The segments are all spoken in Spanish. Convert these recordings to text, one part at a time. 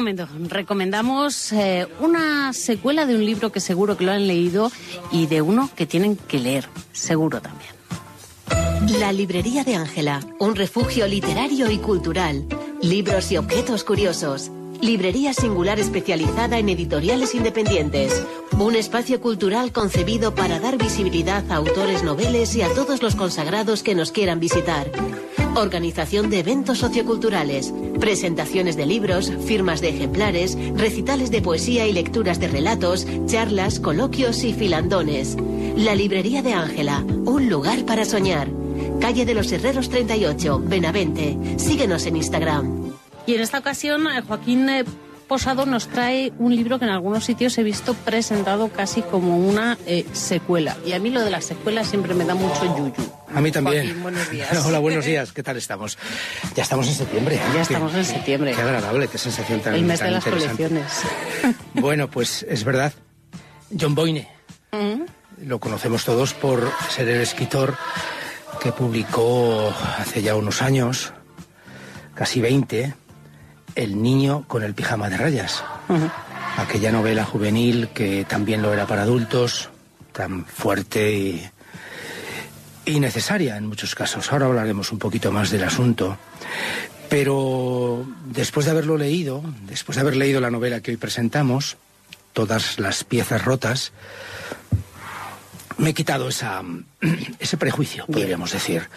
momento, recomendamos una secuela de un libro que seguro que lo han leído y de uno que tienen que leer, seguro también. La librería de Ángela, un refugio literario y cultural. Libros y objetos curiosos. Librería singular especializada en editoriales independientes. Un espacio cultural concebido para dar visibilidad a autores noveles y a todos los consagrados que nos quieran visitar. Organización de eventos socioculturales, presentaciones de libros, firmas de ejemplares, recitales de poesía y lecturas de relatos, charlas, coloquios y filandones. La librería de Ángela, un lugar para soñar. Calle de los Herreros 38, Benavente. Síguenos en Instagram. Y en esta ocasión, Joaquín Posado nos trae un libro que en algunos sitios he visto presentado casi como una secuela. Y a mí lo de las secuelas siempre me da mucho yuyu. A mí también. Joaquín, buenos días. Hola, buenos días. ¿Qué tal estamos? Ya estamos en septiembre. Ya estamos en septiembre. Qué agradable, qué sensación tan El mes tan de las interesante. colecciones. Bueno, pues es verdad. John Boyne. Lo conocemos todos por ser el escritor que publicó hace ya unos años, casi 20, El niño con el pijama de rayas. Aquella novela juvenil que también lo era para adultos, tan fuerte y necesaria en muchos casos. Ahora hablaremos un poquito más del asunto. Pero después de haberlo leído, después de haber leído la novela que hoy presentamos, Todas las piezas rotas, me he quitado ese prejuicio, podríamos decir.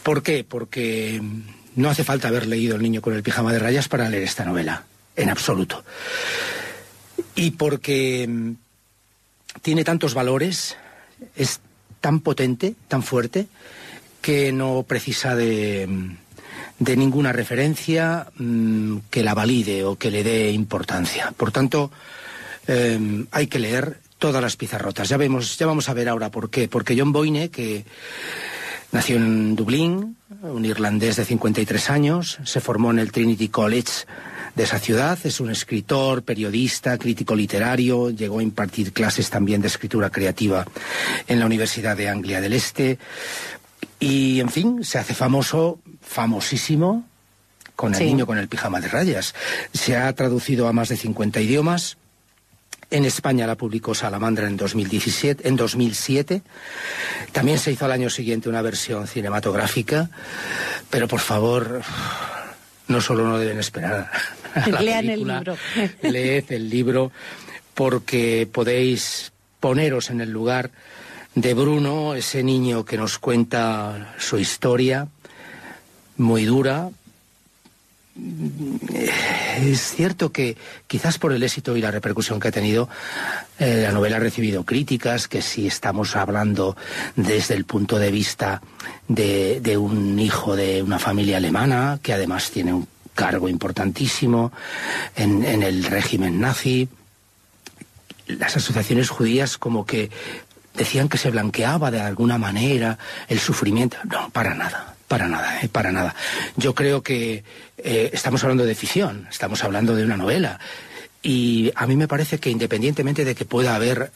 ¿Por qué? Porque no hace falta haber leído El niño con el pijama de rayas para leer esta novela, en absoluto. Y porque tiene tantos valores, es tan potente, tan fuerte, que no precisa de ninguna referencia que la valide o que le dé importancia. Por tanto, hay que leer Todas las piezas rotas. Ya vamos a ver ahora por qué. Porque John Boyne, que nació en Dublín, un irlandés de 53 años, se formó en el Trinity College de esa ciudad, es un escritor, periodista, crítico literario, llegó a impartir clases también de escritura creativa en la Universidad de Anglia del Este y, en fin, se hace famosísimo con El niño con el pijama de rayas. Se ha traducido a más de 50 idiomas. En España la publicó Salamandra en 2007. También se hizo al año siguiente una versión cinematográfica. Pero, por favor, no solo no deben esperar a la Lean película. el libro. Leed el libro, porque podéis poneros en el lugar de Bruno, ese niño que nos cuenta su historia, muy dura. Es cierto que quizás por el éxito y la repercusión que ha tenido, la novela ha recibido críticas, que si estamos hablando desde el punto de vista de un hijo de una familia alemana, que además tiene un cargo importantísimo en el régimen nazi, las asociaciones judías como que decían que se blanqueaba de alguna manera el sufrimiento. No, para nada. Para nada. Yo creo que estamos hablando de ficción, estamos hablando de una novela. Y a mí me parece que independientemente de que pueda haber,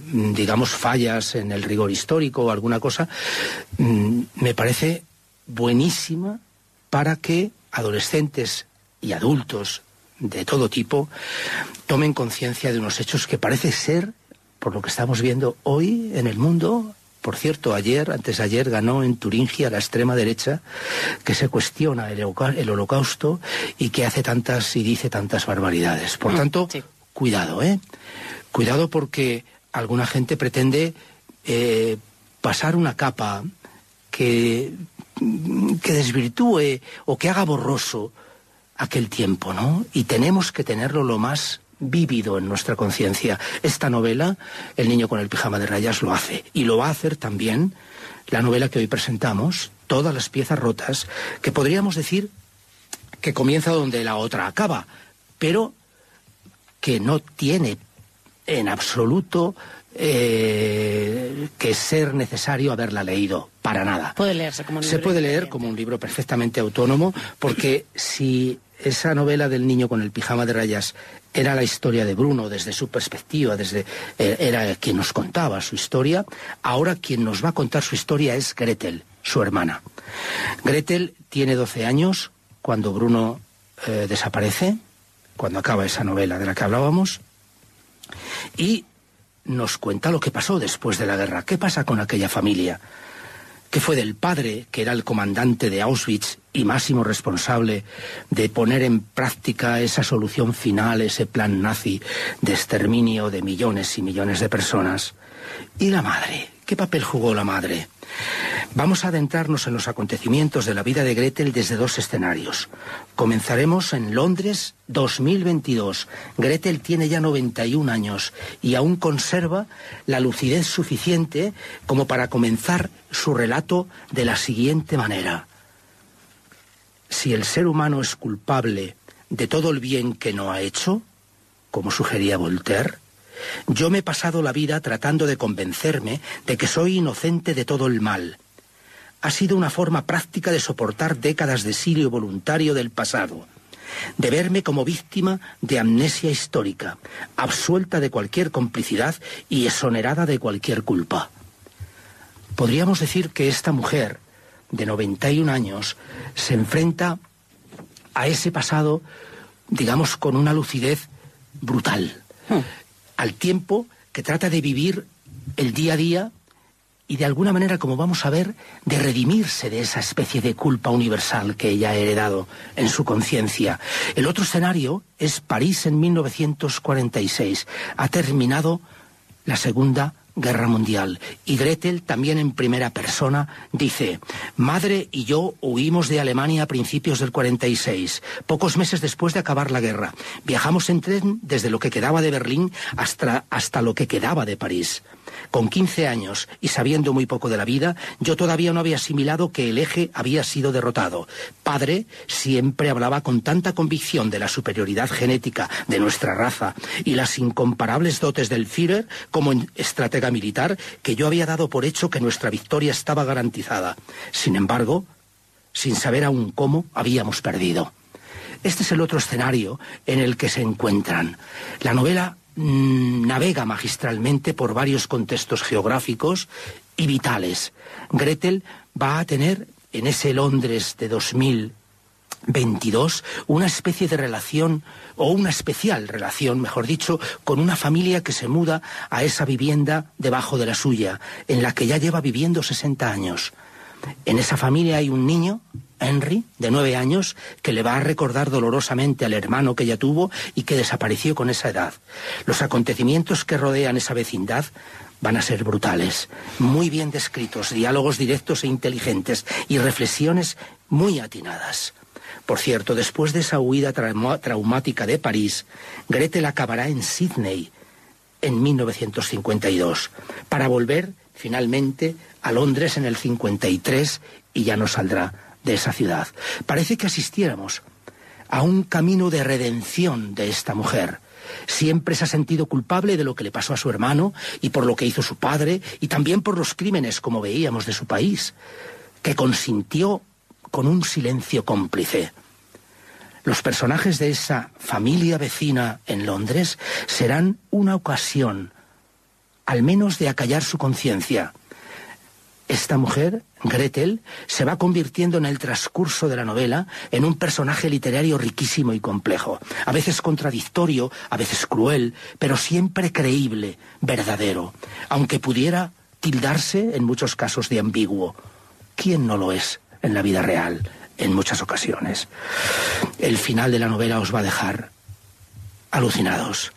digamos, fallas en el rigor histórico o alguna cosa, me parece buenísima para que adolescentes y adultos de todo tipo tomen conciencia de unos hechos que parece ser, por lo que estamos viendo hoy en el mundo. Por cierto, antes de ayer, ganó en Turingia la extrema derecha, que se cuestiona el holocausto y que hace tantas y dice tantas barbaridades. Por tanto, cuidado, Cuidado, porque alguna gente pretende pasar una capa que desvirtúe o que haga borroso aquel tiempo, ¿no? Y tenemos que tenerlo lo más vívido en nuestra conciencia. Esta novela, El niño con el pijama de rayas, lo hace. Y lo va a hacer también la novela que hoy presentamos, Todas las piezas rotas, que podríamos decir que comienza donde la otra acaba, pero que no tiene en absoluto que ser necesario haberla leído, para nada. Puede leerse como un libro. Se puede leer como un libro perfectamente autónomo, porque si esa novela del niño con el pijama de rayas era la historia de Bruno desde su perspectiva, era quien nos contaba su historia, ahora quien nos va a contar su historia es Gretel, su hermana. Gretel tiene 12 años cuando Bruno desaparece, cuando acaba esa novela de la que hablábamos, y nos cuenta lo que pasó después de la guerra. ¿Qué pasa con aquella familia? ¿Qué fue del padre, que era el comandante de Auschwitz y máximo responsable de poner en práctica esa solución final, ese plan nazi de exterminio de millones y millones de personas? ¿Y la madre? ¿Qué papel jugó la madre? Vamos a adentrarnos en los acontecimientos de la vida de Gretel desde dos escenarios. Comenzaremos en Londres 2022. Gretel tiene ya 91 años y aún conserva la lucidez suficiente como para comenzar su relato de la siguiente manera. Si el ser humano es culpable de todo el bien que no ha hecho, como sugería Voltaire, yo me he pasado la vida tratando de convencerme de que soy inocente de todo el mal. Ha sido una forma práctica de soportar décadas de exilio voluntario del pasado, de verme como víctima de amnesia histórica, absuelta de cualquier complicidad y exonerada de cualquier culpa. Podríamos decir que esta mujer, de 91 años, se enfrenta a ese pasado, digamos, con una lucidez brutal. Al tiempo que trata de vivir el día a día y de alguna manera, como vamos a ver, de redimirse de esa especie de culpa universal que ella ha heredado en su conciencia. El otro escenario es París en 1946. Ha terminado la Segunda Guerra Mundial y Gretel, también en primera persona, dice: madre y yo huimos de Alemania a principios del 46, pocos meses después de acabar la guerra. Viajamos en tren desde lo que quedaba de Berlín hasta lo que quedaba de París. Con 15 años y sabiendo muy poco de la vida, yo todavía no había asimilado que el eje había sido derrotado. Padre siempre hablaba con tanta convicción de la superioridad genética de nuestra raza y las incomparables dotes del Führer como estratega militar, que yo había dado por hecho que nuestra victoria estaba garantizada. Sin embargo, sin saber aún cómo, habíamos perdido. Este es el otro escenario en el que se encuentran. La novela navega magistralmente por varios contextos geográficos y vitales. Gretel va a tener en ese Londres de 2022 una especie de relación, o una especial relación, mejor dicho, con una familia que se muda a esa vivienda debajo de la suya, en la que ya lleva viviendo 60 años. En esa familia hay un niño, Henry, de 9 años, que le va a recordar dolorosamente al hermano que ella tuvo y que desapareció con esa edad. Los acontecimientos que rodean esa vecindad van a ser brutales, muy bien descritos, diálogos directos e inteligentes y reflexiones muy atinadas. Por cierto, después de esa huida traumática de París, Gretel acabará en Sydney en 1952, para volver finalmente a Londres en el 53 y ya no saldrá de esa ciudad. Parece que asistiéramos a un camino de redención de esta mujer. Siempre se ha sentido culpable de lo que le pasó a su hermano y por lo que hizo su padre y también por los crímenes, como veíamos, de su país, que consintió con un silencio cómplice. Los personajes de esa familia vecina en Londres serán una ocasión, al menos, de acallar su conciencia. Esta mujer, Gretel, se va convirtiendo en el transcurso de la novela en un personaje literario riquísimo y complejo, a veces contradictorio, a veces cruel, pero siempre creíble, verdadero, aunque pudiera tildarse en muchos casos de ambiguo. ¿Quién no lo es en la vida real en muchas ocasiones? El final de la novela os va a dejar alucinados.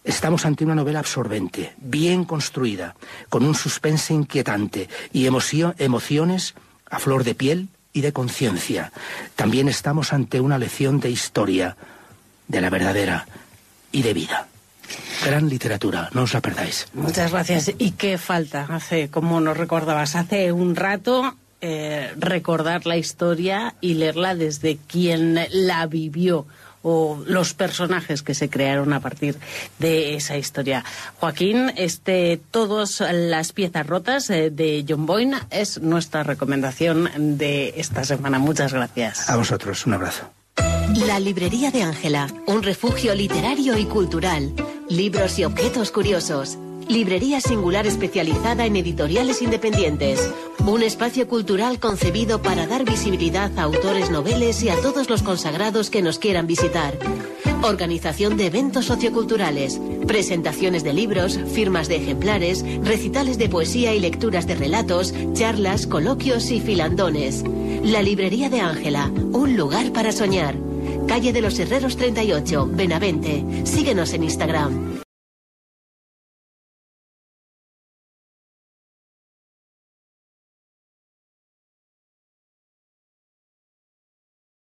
Estamos ante una novela absorbente, bien construida, con un suspense inquietante y emociones a flor de piel y de conciencia. También estamos ante una lección de historia, de la verdadera y de vida. Gran literatura, no os la perdáis. Muchas gracias. ¿Y qué falta? Como nos recordabas, hace un rato, recordar la historia y leerla desde quien la vivió, o los personajes que se crearon a partir de esa historia. Joaquín, Todas las piezas rotas de John Boyne es nuestra recomendación de esta semana. Muchas gracias. A vosotros, un abrazo. La librería de Ángela, un refugio literario y cultural. Libros y objetos curiosos. Librería singular especializada en editoriales independientes. Un espacio cultural concebido para dar visibilidad a autores noveles y a todos los consagrados que nos quieran visitar. Organización de eventos socioculturales, presentaciones de libros, firmas de ejemplares, recitales de poesía y lecturas de relatos, charlas, coloquios y filandones. La librería de Ángela, un lugar para soñar. Calle de los Herreros 38, Benavente. Síguenos en Instagram.